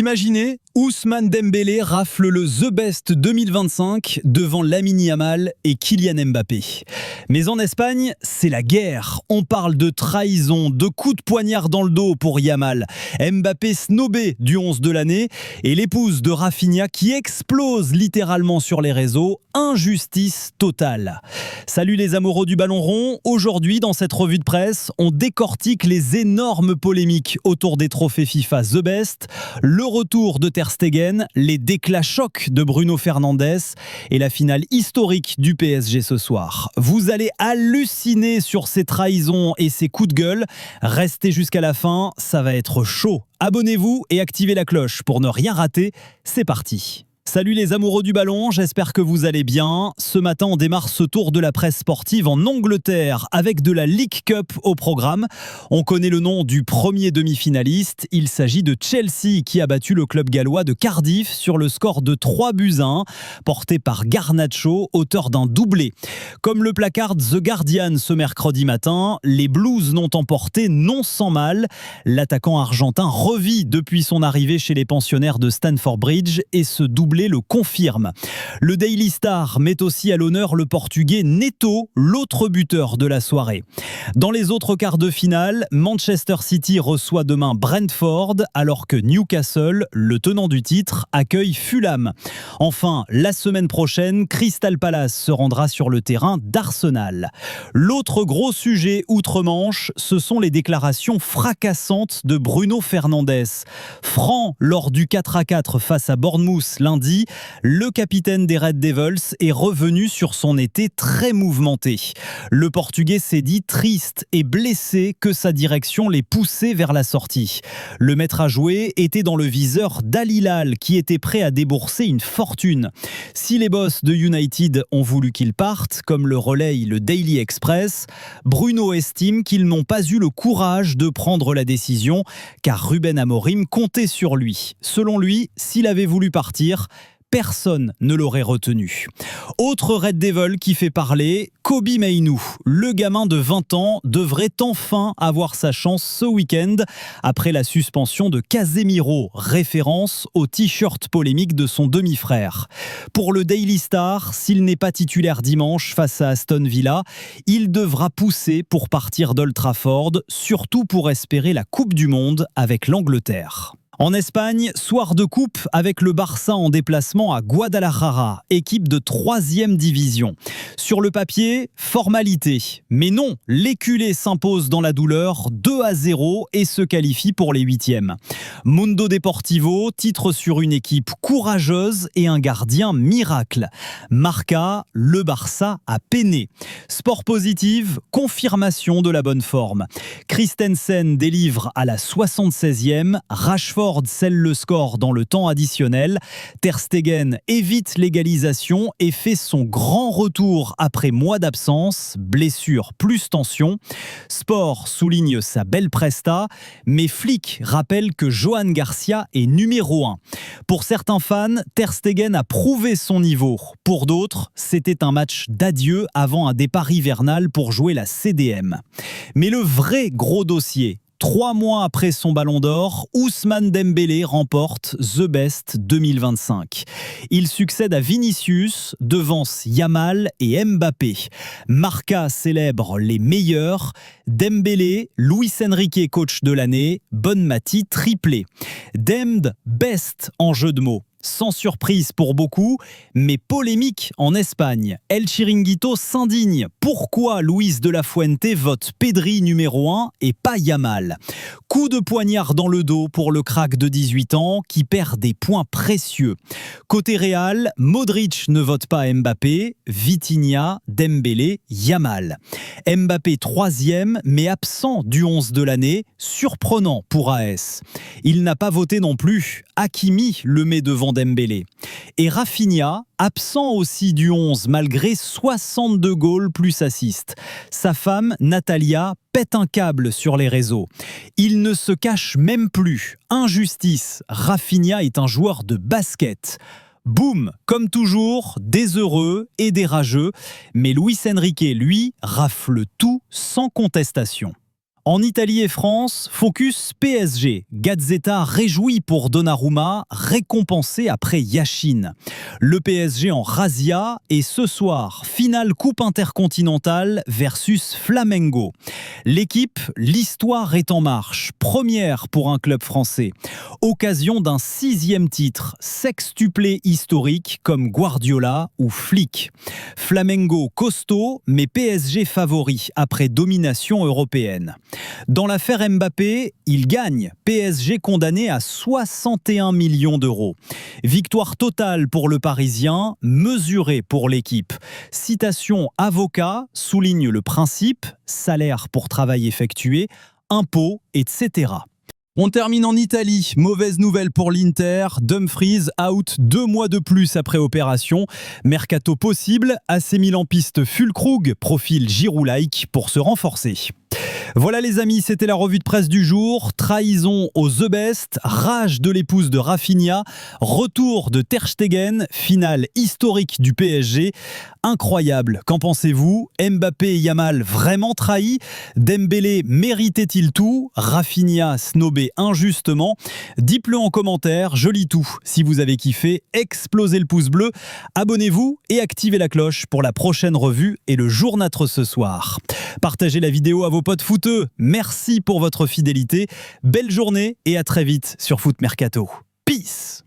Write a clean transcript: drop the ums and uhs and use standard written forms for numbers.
Imaginez, Ousmane Dembélé rafle le The Best 2025 devant Lamine Yamal et Kylian Mbappé. Mais en Espagne, c'est la guerre. On parle de trahison, de coups de poignard dans le dos pour Yamal. Mbappé snobé du 11 de l'année et l'épouse de Rafinha qui explose littéralement sur les réseaux. Injustice totale. Salut les amoureux du ballon rond. Aujourd'hui, dans cette revue de presse, on décortique les énormes polémiques autour des trophées FIFA The Best, le retour de Ter Stegen, les déclats chocs de Bruno Fernandes et la finale historique du PSG ce soir. Vous allez halluciner sur ces trahisons et ces coups de gueule. Restez jusqu'à la fin, ça va être chaud. Abonnez-vous et activez la cloche pour ne rien rater. C'est parti. Salut les amoureux du ballon, j'espère que vous allez bien. Ce matin, on démarre ce tour de la presse sportive en Angleterre avec de la League Cup au programme. On connaît le nom du premier demi-finaliste. Il s'agit de Chelsea qui a battu le club gallois de Cardiff sur le score de 3-1, porté par Garnacho, auteur d'un doublé. Comme le placarde The Guardian ce mercredi matin, les Blues n'ont emporté non sans mal. L'attaquant argentin revit depuis son arrivée chez les pensionnaires de Stamford Bridge et ce doublé le confirme. Le Daily Star met aussi à l'honneur le Portugais Neto, l'autre buteur de la soirée. Dans les autres quarts de finale, Manchester City reçoit demain Brentford, alors que Newcastle, le tenant du titre, accueille Fulham. Enfin, la semaine prochaine, Crystal Palace se rendra sur le terrain d'Arsenal. L'autre gros sujet outre-Manche, ce sont les déclarations fracassantes de Bruno Fernandes. Franc lors du 4-4 face à Bournemouth lundi, le capitaine des Red Devils est revenu sur son été très mouvementé. Le Portugais s'est dit triste et blessé que sa direction l'ait poussé vers la sortie. Le maître à jouer était dans le viseur d'Al Hilal qui était prêt à débourser une fortune. Si les boss de United ont voulu qu'il parte, comme le relaye le Daily Express, Bruno estime qu'ils n'ont pas eu le courage de prendre la décision car Ruben Amorim comptait sur lui. Selon lui, s'il avait voulu partir, personne ne l'aurait retenu. Autre Red Devil qui fait parler, Kobbie Mainoo. Le gamin de 20 ans devrait enfin avoir sa chance ce week-end après la suspension de Casemiro, référence au t-shirt polémique de son demi-frère. Pour le Daily Star, s'il n'est pas titulaire dimanche face à Aston Villa, il devra pousser pour partir d'Old Trafford, surtout pour espérer la Coupe du Monde avec l'Angleterre. En Espagne, soir de coupe avec le Barça en déplacement à Guadalajara, équipe de 3e division. Sur le papier, formalité. Mais non, l'éculé s'impose dans la douleur 2-0 et se qualifie pour les 8e. Mundo Deportivo titre sur une équipe courageuse et un gardien miracle. Marca, le Barça a peiné. Sport positive, confirmation de la bonne forme. Christensen délivre à la 76e, Rashford scelle le score dans le temps additionnel. Ter Stegen évite l'égalisation et fait son grand retour après mois d'absence, blessure plus tension. Sport souligne sa belle presta, mais Flick rappelle que Johan Garcia est numéro 1. Pour certains fans, Ter Stegen a prouvé son niveau. Pour d'autres, c'était un match d'adieu avant un départ hivernal pour jouer la CDM. Mais le vrai gros dossier, 3 mois après son ballon d'or, Ousmane Dembélé remporte The Best 2025. Il succède à Vinicius, devance Yamal et Mbappé. Marca célèbre les meilleurs. Dembélé, Luis Enrique coach de l'année, Bonmati triplé. Demd Best en jeu de mots. Sans surprise pour beaucoup, mais polémique en Espagne. El Chiringuito s'indigne. Pourquoi Luis de la Fuente vote Pedri numéro 1 et pas Yamal? Coup de poignard dans le dos pour le crack de 18 ans qui perd des points précieux. Côté Real, Modric ne vote pas Mbappé, Vitinha, Dembélé, Yamal. Mbappé 3e, mais absent du 11 de l'année, surprenant pour AS. Il n'a pas voté non plus. Hakimi le met devant Dembélé. Et Rafinha, absent aussi du 11 malgré 62 goals plus assists. Sa femme, Natalia, pète un câble sur les réseaux. Il ne se cache même plus. Injustice, Rafinha est un joueur de basket. Boum, comme toujours, des heureux et des rageux. Mais Luis Enrique, lui, rafle tout sans contestation. En Italie et France, focus PSG. Gazzetta réjoui pour Donnarumma, récompensé après Yachine. Le PSG en razzia et ce soir, finale Coupe intercontinentale versus Flamengo. L'équipe, l'histoire est en marche. Première pour un club français. Occasion d'un 6e titre, sextuplé historique comme Guardiola ou Flick. Flamengo costaud, mais PSG favori après domination européenne. Dans l'affaire Mbappé, il gagne. PSG condamné à 61 millions d'euros. Victoire totale pour le Parisien, mesurée pour l'équipe. Citation avocat souligne le principe, salaire pour travail effectué, impôts, etc. On termine en Italie. Mauvaise nouvelle pour l'Inter. Dumfries out 2 mois de plus après opération. Mercato possible. AC Milan piste Füllkrug, profil Giroud-like pour se renforcer. Voilà les amis, c'était la revue de presse du jour. Trahison au The Best, rage de l'épouse de Rafinha, retour de Ter Stegen, finale historique du PSG. Incroyable, qu'en pensez-vous? Mbappé et Yamal vraiment trahis? Dembélé méritait-il tout? Rafinha snobé injustement? Dites-le en commentaire, je lis tout. Si vous avez kiffé, explosez le pouce bleu, abonnez-vous et activez la cloche pour la prochaine revue et le journatre ce soir. Partagez la vidéo à vos potes footeux. Merci pour votre fidélité. Belle journée et à très vite sur Foot Mercato. Peace!